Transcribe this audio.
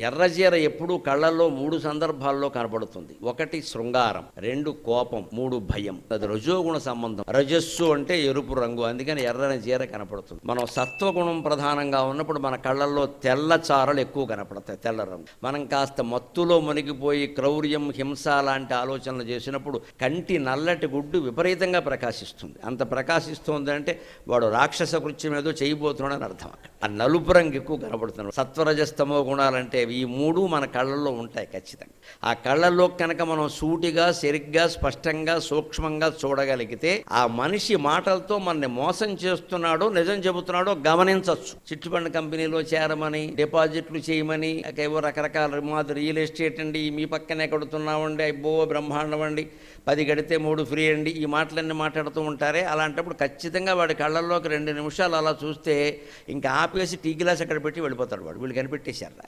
ఎర్రచీర ఎప్పుడూ కళ్ళల్లో 3 సందర్భాల్లో కనబడుతుంది. 1 శృంగారం, 2 కోపం, 3 భయం. అది రజోగుణ సంబంధం. రజస్సు అంటే ఎరుపు రంగు, అందుకని ఎర్రని చీర కనపడుతుంది. మనం సత్వగుణం ప్రధానంగా ఉన్నప్పుడు మన కళ్ళల్లో తెల్ల చారలు ఎక్కువ కనపడతాయి, తెల్ల రంగు. మనం కాస్త మత్తులో మునిగిపోయి క్రౌర్యం, హింస లాంటి ఆలోచనలు చేసినప్పుడు కంటి నల్లటి గుడ్డు విపరీతంగా ప్రకాశిస్తుంది. అంత ప్రకాశిస్తుంది అంటే వాడు రాక్షస కృత్యం ఏదో చేయబోతున్నాడని అర్థం. ఆ నలుపు రంగు ఎక్కువ కనబడుతున్నాడు. సత్వరజస్తమో గుణాలంటే ఈ 3 మన కళ్ళల్లో ఉంటాయి ఖచ్చితంగా. ఆ కళ్ళల్లో కనుక మనం సూటిగా, సరిగ్గా, స్పష్టంగా, సూక్ష్మంగా చూడగలిగితే ఆ మనిషి మాటలతో మనని మోసం చేస్తున్నాడో నిజం చెబుతున్నాడో గమనించవచ్చు. చిట్టుబండి కంపెనీలో చేరమని, డిపాజిట్లు చేయమని, ఏవో రకరకాల మాది రియల్ ఎస్టేట్ అండి, మీ పక్కనే కడుతున్నామండి, అబ్బో బ్రహ్మాండం అండి, 10 కడితే 3 ఫ్రీ అండి, ఈ మాటలన్నీ మాట్లాడుతూ ఉంటారే. అలాంటప్పుడు ఖచ్చితంగా వాడి కళ్ళల్లోకి 2 నిమిషాలు అలా చూస్తే ఇంకా ఆపేసి టీ గ్లాస్ అక్కడ పెట్టి వెళ్ళిపోతాడు వాడు. వీళ్ళు కనిపెట్టేశారు.